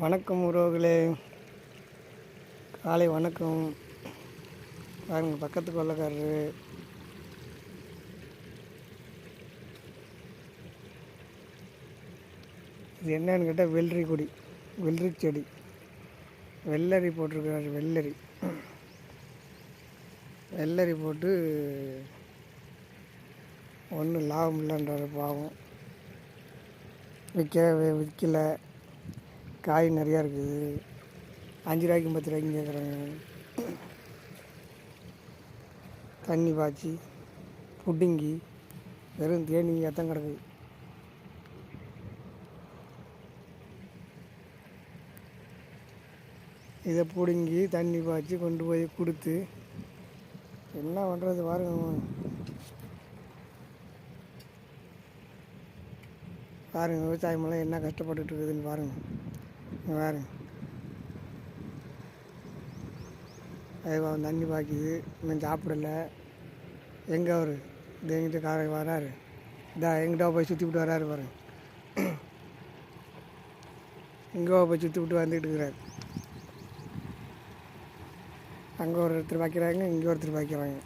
வணக்கம் உறவுகளே, காலை வணக்கம். பாருங்க பக்கத்து கொள்ளக்காரரு. இது என்னன்னு கேட்டால் வெள்ளரி கொடி, வெள்ளரி செடி, வெள்ளரி போட்டிருக்கிறாரு. வெள்ளரி போட்டு ஒன்றும் லாபம் இல்லைன்றாரு பாவம். விற்கல, காய் நிறையா இருக்குது. 5 ரூபாய்க்கும் 10 ரூபாய்க்கும் கேட்குறாங்க. தண்ணி பாய்ச்சி புடுங்கி வெறும் தேனியாக தான் கிடக்குது. இதை பிடுங்கி தண்ணி பாய்ச்சி கொண்டு போய் கொடுத்து என்ன பண்ணுறது பாருங்கள் விவசாயமெல்லாம் என்ன கஷ்டப்பட்டுட்டு இருக்குதுன்னு பாருங்கள். அது தண்ணி பாய்க்குது, இன்னும் சாப்பிடலை. எங்கே அவர் இது எங்கிட்ட வராரு, எங்கிட்ட போய் சுற்றி விட்டு வராரு பாருங்க. இங்கே போய் சுற்றி விட்டு வந்துக்கிட்டு இருக்கிறாரு. அங்கே ஒருத்தர் வைக்கிறாங்க, இங்கே ஒருத்தர் வைக்கிறாங்க.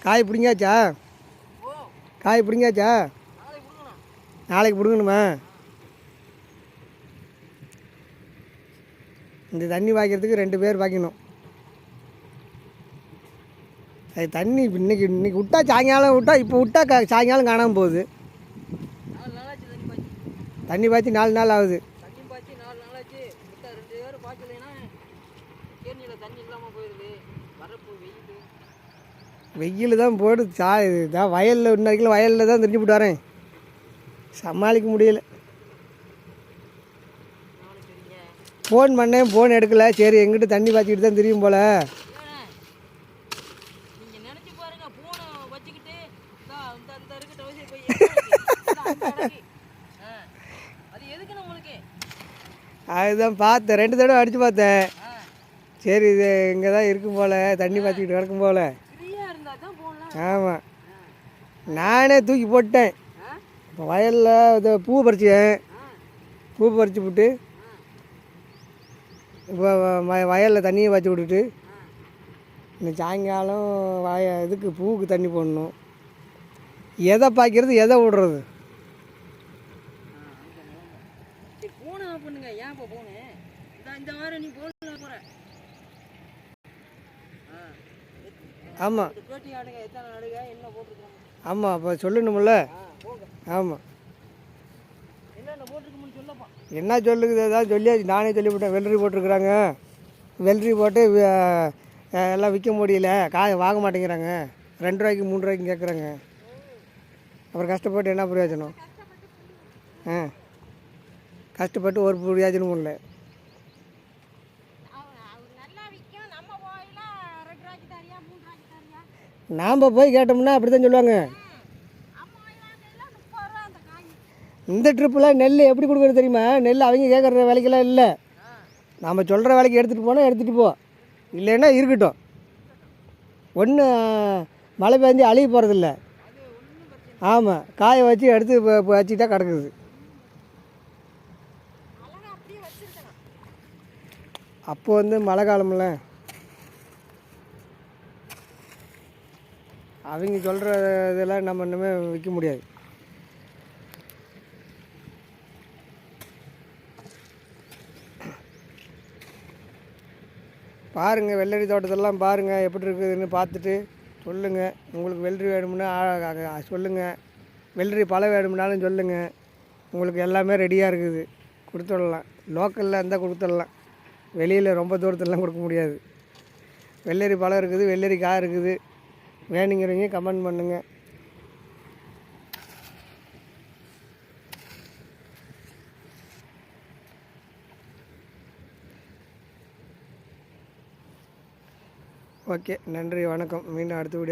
காய் பிடிங்காச்சா? நாளைக்கு பிடுங்கணுமா? இந்த தண்ணி பாய்க்கிறதுக்கு 2 பேர் பாய்க்கணும். அது தண்ணி இன்னைக்கு விட்டா சாயங்காலம் விட்டா, இப்போ விட்டா சாயங்காலம் காணாமல் போகுது. தண்ணி பாய்ச்சி 4 நாள் ஆகுது. வெயில் தான் போடு இதான் வயலில் இன்னைக்கு வயலில் தான் தெரிஞ்சு போட்டு வரேன். சமாளிக்க முடியல. ஃபோன் பண்ணேன், ஃபோன் எடுக்கலை. சரி எங்கிட்ட தண்ணி பாய்ச்சிக்கிட்டு தான் தெரியும் போல். அதுதான் பார்த்தேன், 2 தடவை அடித்து பார்த்தேன். சரி இது இங்கே தான் இருக்கும் போல், தண்ணி பாய்ச்சிக்கிட்டு கிடக்கும் போல். ஆமாம், நானே தூக்கி போட்டேன். இப்போ வயலில் இதை பூ பறிச்சேன். பூ பறித்து விட்டு இப்போ வயலில் தண்ணியை பாய்ச்சி விட்டுட்டு இந்த சாயங்காலம் இதுக்கு பூவுக்கு தண்ணி போடணும். எதை பாய்க்கிறது, எதை விடுறது? ஆமாம் ஆமாம், அப்போ சொல்லணுமில்ல. ஆமாம், என்ன சொல்லுக்குது? ஏதாவது சொல்லியாச்சு. நானே சொல்லிவிட்டேன். வெள்ளரி போட்டிருக்குறாங்க, வெள்ளரி போட்டு எல்லாம் விற்க முடியல, காய் வாங்க மாட்டேங்கிறாங்க, 2 ரூபாய்க்கு 3 ரூபாய்க்கு கேட்குறாங்க. அப்புறம் கஷ்டப்பட்டு என்ன பிரயோஜனம்? கஷ்டப்பட்டு ஒரு பிரயோஜனமும் இல்லை. நாம் போய் கேட்டோம்னா அப்படி தான் சொல்லுவாங்க. இந்த ட்ரிப்பில் நெல் எப்படி கொடுக்குறது தெரியுமா? நெல் அவங்க கேட்குற வேலைக்கெல்லாம் இல்லை. நாம் சொல்கிற வேலைக்கு எடுத்துகிட்டு போனால் எடுத்துகிட்டு போ, இல்லைன்னா இருக்கட்டும். ஒன்றும் மழை பெஞ்சு அழுகி போகிறதில்ல. ஆமாம், காய வச்சு எடுத்து வச்சுட்டா கிடக்குது. அப்போ மழை காலமில்ல, அவங்க சொல்கிற இதெல்லாம் நம்ம இன்னுமே விற்க முடியாது. பாருங்கள், வெள்ளரி தோட்டத்தெல்லாம் பாருங்கள் எப்படி இருக்குதுன்னு பார்த்துட்டு சொல்லுங்கள். உங்களுக்கு வெள்ளரி வேணும்னா சொல்லுங்கள், வெள்ளரி பழம் வேணும்னாலும் சொல்லுங்கள். உங்களுக்கு எல்லாமே ரெடியாக இருக்குது, கொடுத்துடலாம். லோக்கலில் இருந்தால் கொடுத்துடலாம், வெளியில் ரொம்ப தூரத்துலலாம் கொடுக்க முடியாது. வெள்ளரி பழம் இருக்குது, வெள்ளரி காய் இருக்குது. வேணுங்கிறவங்க கமெண்ட் பண்ணுங்கள். ஓகே, நன்றி, வணக்கம். மீண்டும் அடுத்த வீடியோ